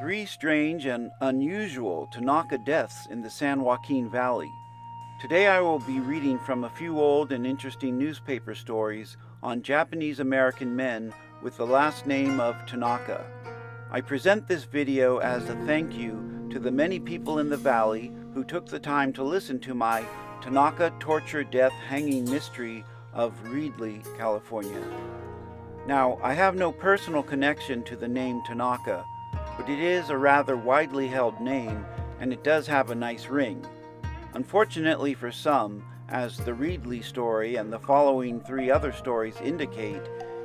Three strange and unusual Tanaka deaths in the San Joaquin Valley. Today I will be reading from a few old and interesting newspaper stories on Japanese American men with the last name of Tanaka. I present this video as a thank you to the many people in the valley who took the time to listen to my Tanaka torture, death, hanging mystery of Reedley, California. Now, I have no personal connection to the name Tanaka, but it is a rather widely held name, and it does have a nice ring. Unfortunately for some, as the Reedley story and the following three other stories indicate,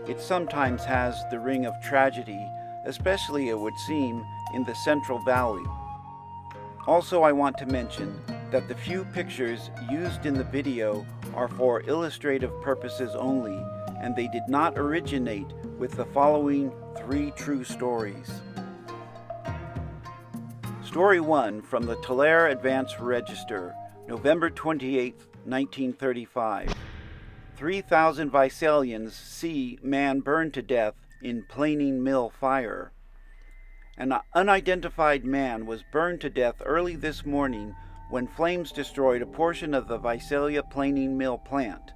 it sometimes has the ring of tragedy, especially, it would seem, in the Central Valley. Also, I want to mention that the few pictures used in the video are for illustrative purposes only, and they did not originate with the following three true stories. Story 1 from the Tulare Advance Register, November 28, 1935. 3,000 Visalians see man burned to death in planing mill fire. An unidentified man was burned to death early this morning when flames destroyed a portion of the Visalia planing mill plant.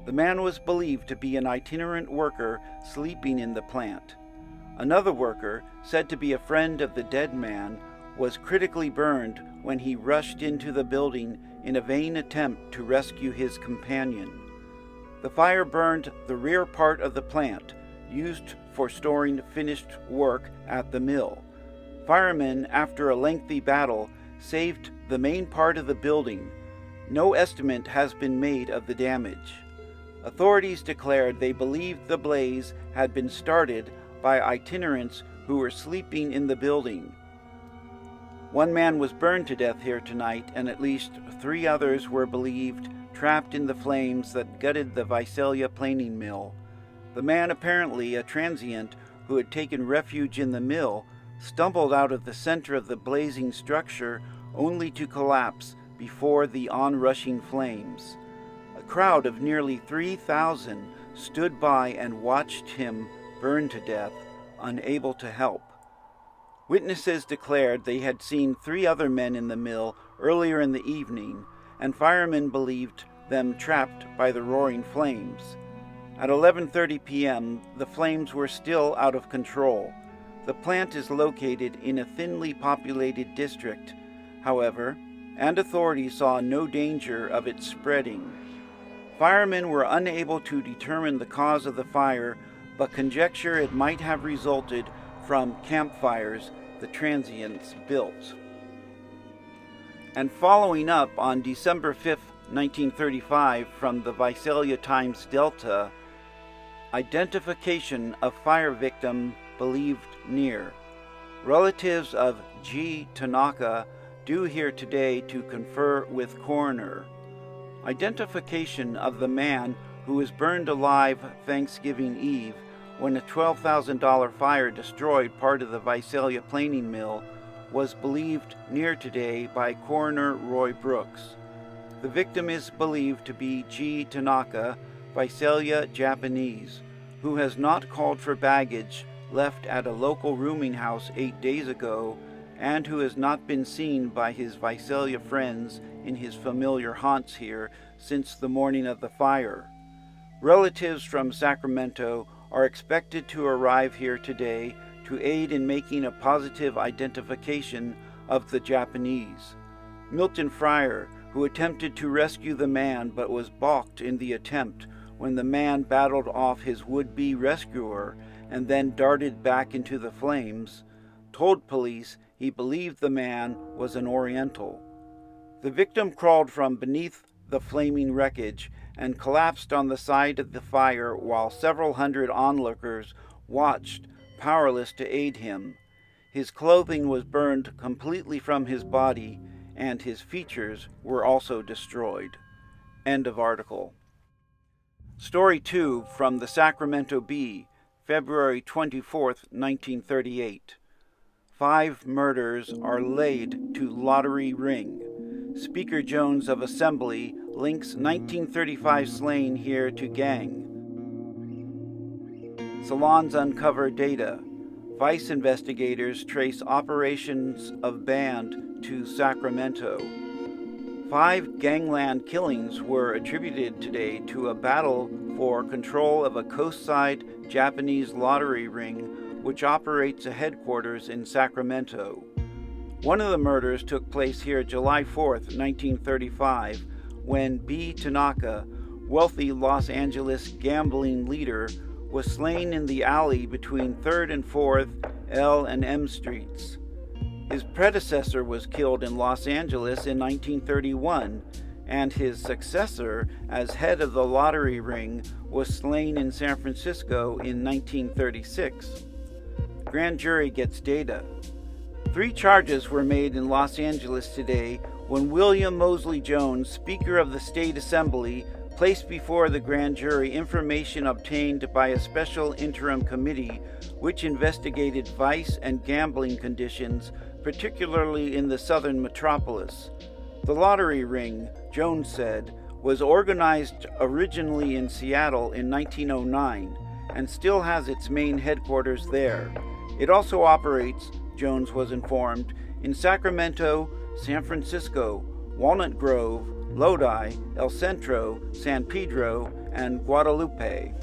The man was believed to be an itinerant worker sleeping in the plant. Another worker, said to be a friend of the dead man, was critically burned when he rushed into the building in a vain attempt to rescue his companion. The fire burned the rear part of the plant, used for storing finished work at the mill. Firemen, after a lengthy battle, saved the main part of the building. No estimate has been made of the damage. Authorities declared they believed the blaze had been started by itinerants who were sleeping in the building. One man was burned to death here tonight, and at least 3 others were believed trapped in the flames that gutted the Visalia planing mill. The man, apparently a transient who had taken refuge in the mill, stumbled out of the center of the blazing structure only to collapse before the onrushing flames. A crowd of nearly 3,000 stood by and watched him burn to death, unable to help. Witnesses declared they had seen 3 other men in the mill earlier in the evening, and firemen believed them trapped by the roaring flames. At 11:30 p.m., the flames were still out of control. The plant is located in a thinly populated district, however, and authorities saw no danger of it spreading. Firemen were unable to determine the cause of the fire, but conjecture it might have resulted from campfires the transients built. And following up on December 5, 1935, from the Visalia Times-Delta, identification of fire victim believed near. Relatives of G. Tanaka due here today to confer with Coroner. Identification of the man who was burned alive Thanksgiving Eve when a $12,000 fire destroyed part of the Visalia planing mill was believed near today by Coroner Roy Brooks. The victim is believed to be G. Tanaka, Visalia Japanese, who has not called for baggage left at a local rooming house 8 days ago, and who has not been seen by his Visalia friends in his familiar haunts here since the morning of the fire. Relatives from Sacramento are expected to arrive here today to aid in making a positive identification of the Japanese. Milton Fryer, who attempted to rescue the man but was balked in the attempt when the man battled off his would-be rescuer and then darted back into the flames, told police he believed the man was an Oriental. The victim crawled from beneath the flaming wreckage and collapsed on the side of the fire while several hundred onlookers watched, powerless to aid him. His clothing was burned completely from his body, and his features were also destroyed. End of article. Story 2 from the Sacramento Bee, February 24, 1938. 5 murders are laid to lottery ring. Speaker Jones of Assembly links 1935 slaying here to gang. Salons uncover data. Vice investigators trace operations of band to Sacramento. 5 gangland killings were attributed today to a battle for control of a coastside Japanese lottery ring which operates a headquarters in Sacramento. One of the murders took place here July 4th, 1935, when B. Tanaka, wealthy Los Angeles gambling leader, was slain in the alley between 3rd and 4th L and M Streets. His predecessor was killed in Los Angeles in 1931, and his successor as head of the lottery ring was slain in San Francisco in 1936. Grand jury gets data. 3 charges were made in Los Angeles today when William Mosely Jones, Speaker of the State Assembly, placed before the grand jury information obtained by a special interim committee which investigated vice and gambling conditions, particularly in the southern metropolis. The lottery ring, Jones said, was organized originally in Seattle in 1909 and still has its main headquarters there. It also operates, Jones was informed, in Sacramento, San Francisco, Walnut Grove, Lodi, El Centro, San Pedro, and Guadalupe.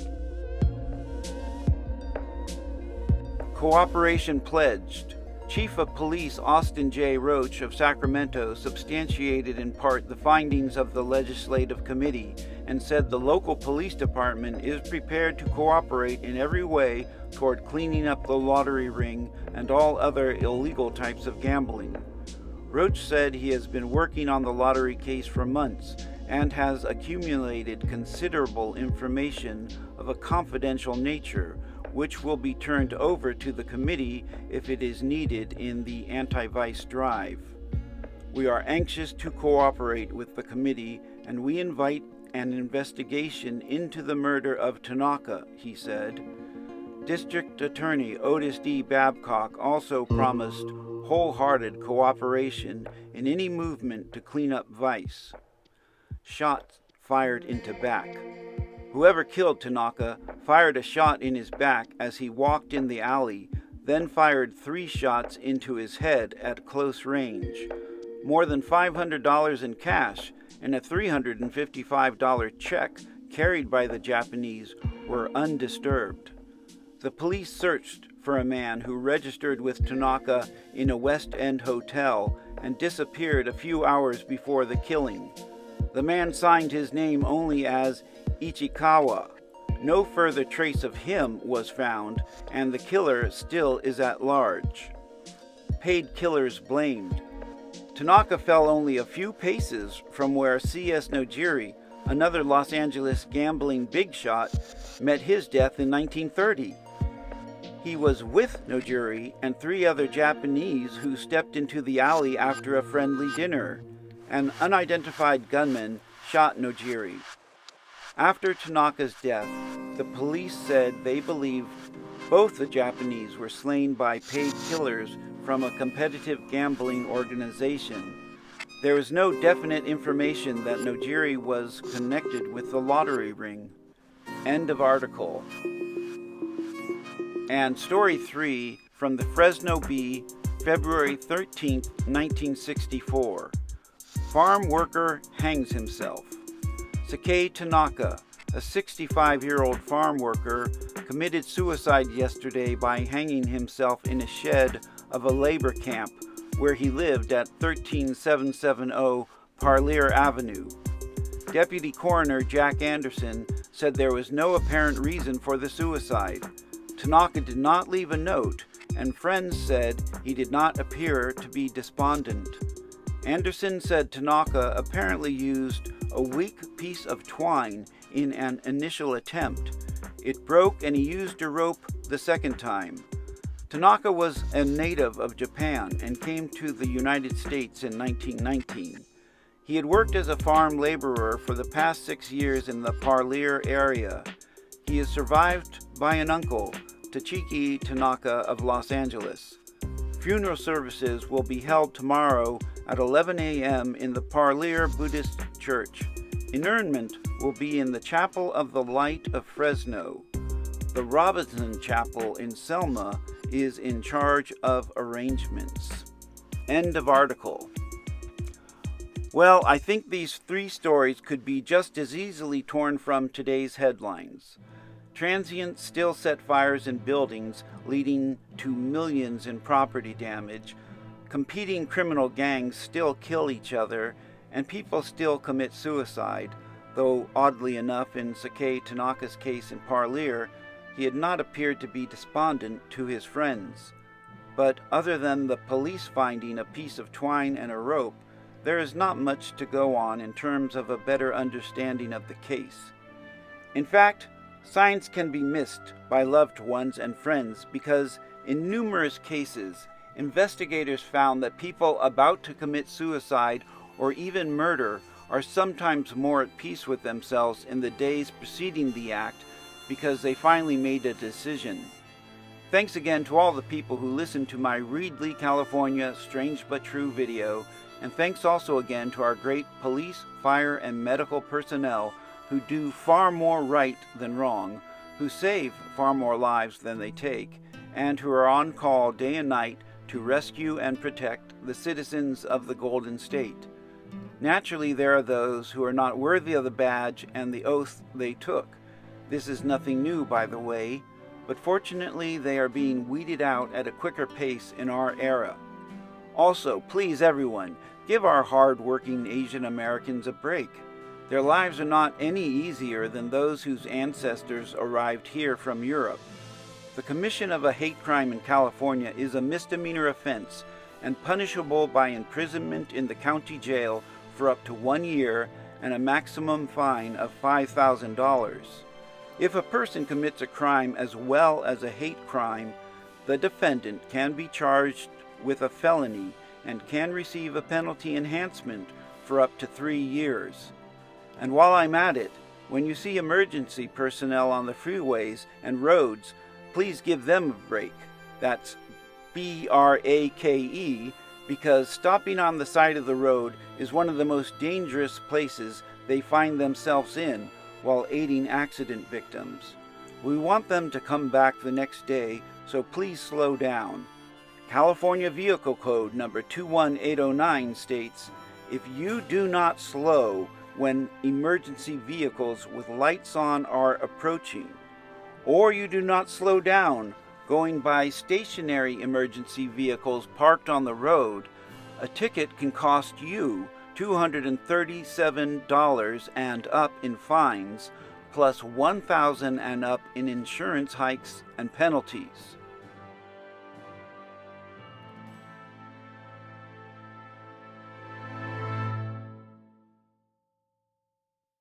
Cooperation pledged. Chief of Police Austin J. Roche of Sacramento substantiated in part the findings of the Legislative Committee and said the local police department is prepared to cooperate in every way toward cleaning up the lottery ring and all other illegal types of gambling. Roche said he has been working on the lottery case for months and has accumulated considerable information of a confidential nature, which will be turned over to the committee if it is needed in the anti-vice drive. We are anxious to cooperate with the committee, and we invite an investigation into the murder of Tanaka, he said. District Attorney Otis D. Babcock also promised wholehearted cooperation in any movement to clean up vice. Shots fired into back. Whoever killed Tanaka fired a shot in his back as he walked in the alley, then fired 3 shots into his head at close range. More than $500 in cash and a $355 check carried by the Japanese were undisturbed. The police searched for a man who registered with Tanaka in a West End hotel and disappeared a few hours before the killing. The man signed his name only as Ichikawa. No further trace of him was found, and the killer still is at large. Paid killers blamed. Tanaka fell only a few paces from where C.S. Nojiri, another Los Angeles gambling big shot, met his death in 1930. He was with Nojiri and 3 other Japanese who stepped into the alley after a friendly dinner. An unidentified gunman shot Nojiri. After Tanaka's death, the police said they believed both the Japanese were slain by paid killers from a competitive gambling organization. There is no definite information that Nojiri was connected with the lottery ring. End of article. And story 3 from the Fresno Bee, February 13, 1964. Farm worker hangs himself. Sakei Tanaka, a 65-year-old farm worker, committed suicide yesterday by hanging himself in a shed of a labor camp where he lived at 13770 Parlier Avenue. Deputy Coroner Jack Anderson said there was no apparent reason for the suicide. Tanaka did not leave a note, and friends said he did not appear to be despondent. Anderson said Tanaka apparently used a weak piece of twine in an initial attempt. It broke and he used a rope the second time. Tanaka was a native of Japan and came to the United States in 1919. He had worked as a farm laborer for the past 6 years in the Parlier area. He is survived by an uncle, Tachiki Tanaka of Los Angeles. Funeral services will be held tomorrow at 11 a.m. in the Parlier Buddhist Church. Interment will be in the Chapel of the Light of Fresno. The Robinson Chapel in Selma is in charge of arrangements. End of article. Well, I think these three stories could be just as easily torn from today's headlines. Transients still set fires in buildings, leading to millions in property damage. Competing criminal gangs still kill each other, and people still commit suicide, though oddly enough in Seikei Tanaka's case in Parlier, he had not appeared to be despondent to his friends. But other than the police finding a piece of twine and a rope, there is not much to go on in terms of a better understanding of the case. In fact, science can be missed by loved ones and friends because in numerous cases, investigators found that people about to commit suicide or even murder are sometimes more at peace with themselves in the days preceding the act because they finally made a decision. Thanks again to all the people who listened to my Reedley, California Strange But True video, and thanks also again to our great police, fire, and medical personnel who do far more right than wrong, who save far more lives than they take, and who are on call day and night to rescue and protect the citizens of the Golden State. Naturally, there are those who are not worthy of the badge and the oath they took. This is nothing new, by the way, but fortunately they are being weeded out at a quicker pace in our era. Also, please everyone, give our hard-working Asian Americans a break. Their lives are not any easier than those whose ancestors arrived here from Europe. The commission of a hate crime in California is a misdemeanor offense and punishable by imprisonment in the county jail for up to 1 year and a maximum fine of $5,000. If a person commits a crime as well as a hate crime, the defendant can be charged with a felony and can receive a penalty enhancement for up to 3 years. And while I'm at it, when you see emergency personnel on the freeways and roads, please give them a break. That's BRAKE, because stopping on the side of the road is one of the most dangerous places they find themselves in while aiding accident victims. We want them to come back the next day, so please slow down. California Vehicle Code number 21809 states, if you do not slow when emergency vehicles with lights on are approaching, or you do not slow down going by stationary emergency vehicles parked on the road, a ticket can cost you $237 and up in fines, plus $1,000 and up in insurance hikes and penalties.